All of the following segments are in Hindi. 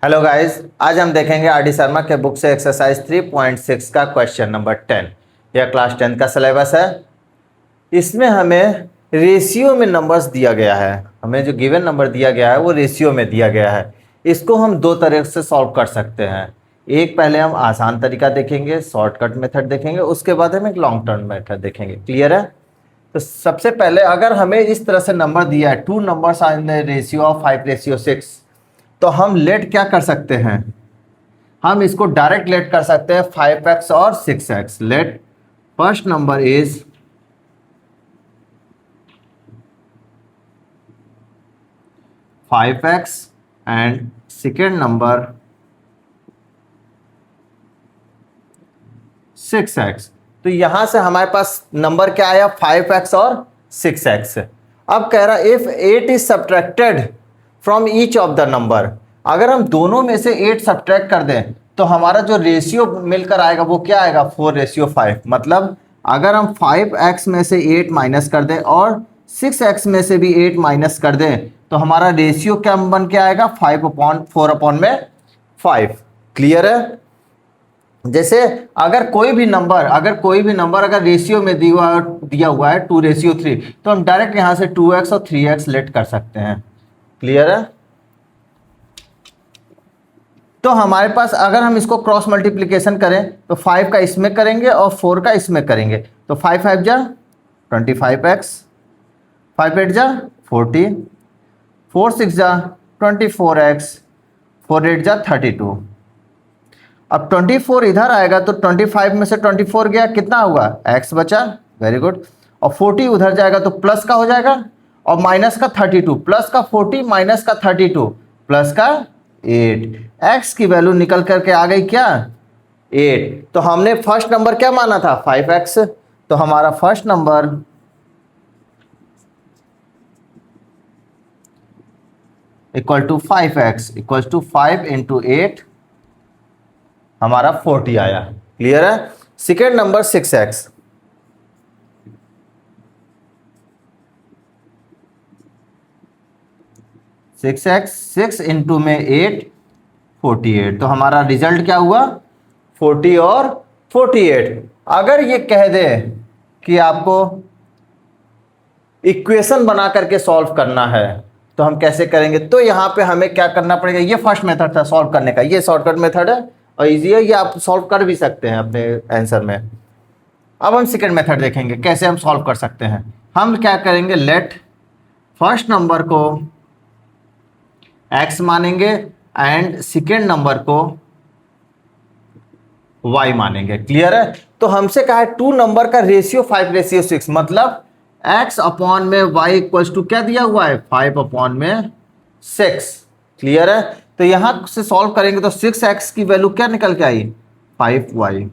हेलो गाइस, आज हम देखेंगे आर डी शर्मा के बुक से एक्सरसाइज 3.6 का क्वेश्चन नंबर 10। यह क्लास 10 का सिलेबस है। इसमें हमें रेशियो में नंबर्स दिया गया है। हमें जो गिवन नंबर दिया गया है वो रेशियो में दिया गया है। इसको हम दो तरह से सॉल्व कर सकते हैं। एक, पहले हम आसान तरीका देखेंगे, शॉर्टकट मेथड देखेंगे, उसके बाद हम एक लॉन्ग टर्म मेथड देखेंगे। क्लियर है? तो सबसे पहले अगर हमें इस तरह से नंबर दिया है, two numbers are in the ratio of 5:6, तो हम लेट क्या कर सकते हैं? हम इसको डायरेक्ट लेट कर सकते हैं 5x और 6x। Let first number is 5x and second number 6x। तो यहां से हमारे पास नंबर क्या आया? 5x और 6x। अब कह रहा if 8 is subtracted from each of the number, अगर हम दोनों में से 8 सब्ट्रैक्ट कर दें तो हमारा जो रेशियो मिलकर आएगा वो क्या आएगा? 4:5। मतलब अगर हम 5x में से 8 माइनस कर दें और 6x में से भी 8 माइनस कर दें तो हमारा रेशियो क्या बन के आएगा? 5/4/5। क्लियर है? जैसे अगर कोई भी नंबर अगर रेशियो में दिया हुआ है 2:3, तो हम डायरेक्ट यहां से 2x और 3x लेट कर सकते हैं। क्लियर है? तो हमारे पास अगर हम इसको क्रॉस मल्टीप्लिकेशन करें तो 5 का इसमें करेंगे और 4 का इसमें करेंगे, तो 5 5 जा 25x, 5 8 जा 40, 4 6 जा 24x, 4 8 जा 32। अब 24 इधर आएगा तो 25 में से 24 गया, कितना हुआ? x बचा। Very good. और 40 उधर जाएगा तो प्लस का हो जाएगा, और माइनस का 32, प्लस का 40 माइनस का 32 प्लस का 8। x की वैल्यू निकल करके आ गई क्या? 8। तो हमने फर्स्ट नंबर क्या माना था? 5x। तो हमारा first number equal to 5x equal to 5 into 8, हमारा 40 आया। क्लियर है? Second number 6x, 6x 6 into में 8 48। तो हमारा रिजल्ट क्या हुआ? 40 और 48। अगर ये कह दे कि आपको इक्वेशन बना करके सॉल्व करना है तो हम कैसे करेंगे? तो यहां पे हमें क्या करना पड़ेगा? ये फर्स्ट मेथड था सॉल्व करने का, ये शॉर्टकट मेथड है और इजी है, ये आप सॉल्व कर भी सकते हैं अपने आंसर में। अब हम सेकेंड मेथड देखेंगे कैसे हम सॉल्व कर सकते हैं। हम क्या करेंगे? लेट फर्स्ट नंबर को x मानेंगे एंड सेकेंड नंबर को y मानेंगे। क्लियर है? तो हमसे कहा है टू नंबर का रेशियो 5:6, मतलब x अपॉन में y इक्वल्स टू क्या दिया हुआ है? 5/6। क्लियर है? तो यहां से सॉल्व करेंगे तो 6x की वैल्यू क्या निकल के आई? 5y।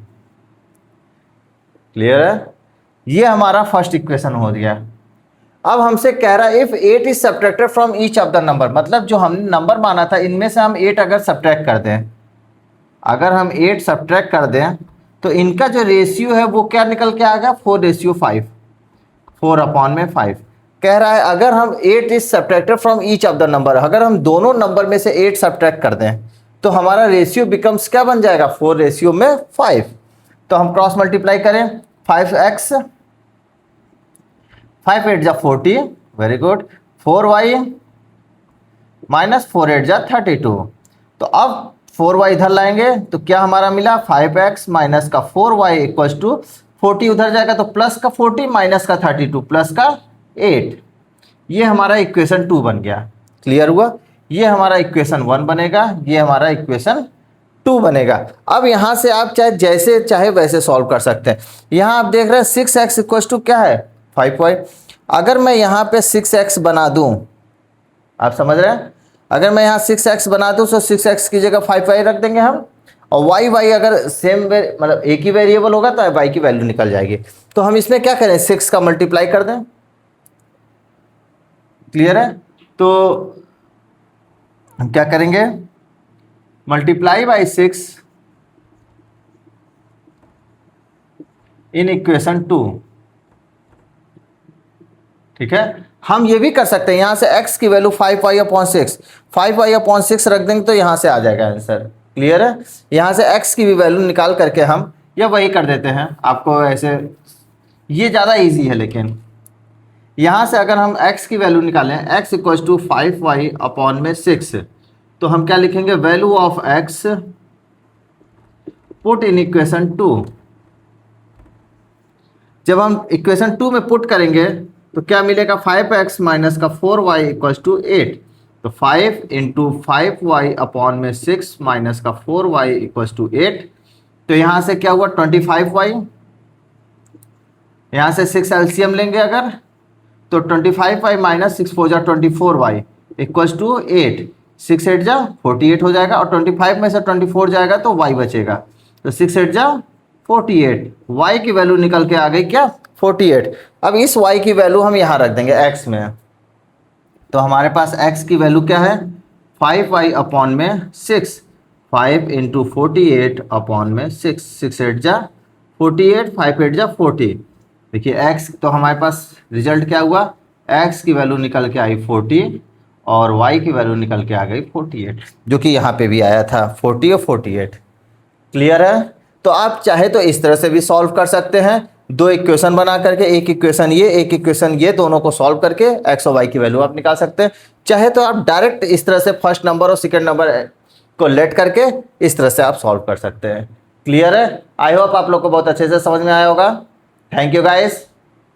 क्लियर है? ये हमारा फर्स्ट इक्वेशन हो गया। अब हमसे कह रहा है if 8 is subtracted from each of the number, मतलब जो हमने नंबर माना था इनमें से हम 8 अगर सब्ट्रैक्ट कर दें, अगर हम 8 सब्ट्रैक्ट कर दें तो इनका जो रेशियो है वो क्या निकल के आएगा? 4:5, 4/5। कह रहा है अगर हम 8 is subtracted from each of the number, अगर हम दोनों नंबर में से 8 सब्ट्रैक्ट कर दें तो हमारा रेशियो बिकम्स क्या बन जाएगा? 4:5। तो हम क्रॉस मल्टीप्लाई करें, 5x 5 8 जा 40, वेरी गुड, 4y माइनस 4 8 जा 32। तो अब 4y इधर लाएंगे तो क्या हमारा मिला? 5x माइनस का 4y इक्वल्स टू 40 उधर जाएगा तो प्लस का 40 माइनस का 32 प्लस का 8। ये हमारा इक्वेशन 2 बन गया। क्लियर हुआ? ये हमारा इक्वेशन 1 बनेगा, ये हमारा इक्वेशन 2 बनेगा। अब यहां से आप चाहे जैसे चाहे वैसे सॉल्व कर सकते हैं। यहां आप देख रहे हैं 6x इक्वल्स टू क्या है? 5y। अगर मैं यहां पे 6x बना दूं, आप समझ रहे हैं? अगर मैं यहाँ 6x बना दूं तो 6x की जगह 5y रख देंगे हम, और y अगर सेम मतलब एक ही वेरिएबल होगा तो y की वैल्यू निकल जाएगी। तो हम इसमें क्या करें? 6 का मल्टीप्लाई कर दें। क्लियर है? तो हम क्या करेंगे? Multiply by 6 in equation 2। ठीक है? हम ये भी कर सकते हैं, यहाँ से x की वैल्यू 5y/6, 5y/6 रख देंगे तो यहाँ से आ जाएगा आंसर। क्लियर है? यहाँ से x की भी वैल्यू निकाल करके हम या वही कर देते हैं, आपको ऐसे ये ज़्यादा इजी है। लेकिन यहाँ से अगर हम x की वैल्यू निकालें, x = 5y/6, तो हम क्या लिखेंगे, value of x put in equation 2। जब हम इक्वेशन 2 में पुट करेंगे तो क्या मिलेगा, 5x - का 4y = 8। तो 5 × 5y/6 माइनस का 4y = 8। तो यहाँ से क्या हुआ, 25y। यहाँ से 6 एलसीएम लेंगे अगर, तो 25y - 6 4 = 24y = 8। 6 8 जा 48 हो जाएगा, और 25 में से 24 जाएगा तो y बचेगा। तो 6 8 जा 48, y की वैल्यू निकल के आ गई क्या, 48। अब इस y की वैल्यू हम यहाँ रख देंगे x में। तो हमारे पास x की वैल्यू क्या है, 5y/6, 5 × 48/6, 6 8 जा 48, 5 8 जा 40। देखिए x, तो हमारे पास रिजल्ट क्या हुआ, x की वैल्यू निकल के आई 40 और y की वैल्यू निकल के आ गई 48, जो कि यहाँ पे भी आया था 40 और 48। क्लियर है? तो आप चाहे तो इस तरह से भी सॉल्व कर सकते हैं, दो इक्वेशन बना करके, एक इक्वेशन ये, एक इक्वेशन ये, दोनों को सॉल्व करके x और y की वैल्यू आप निकाल सकते हैं। चाहे तो आप डायरेक्ट इस तरह से फर्स्ट नंबर और सेकंड नंबर को लेट करके इस तरह से आप सॉल्व कर सकते हैं। क्लियर है? आई होप आप लोग को बहुत अच्छे से समझ में आया होगा। Thank you guys.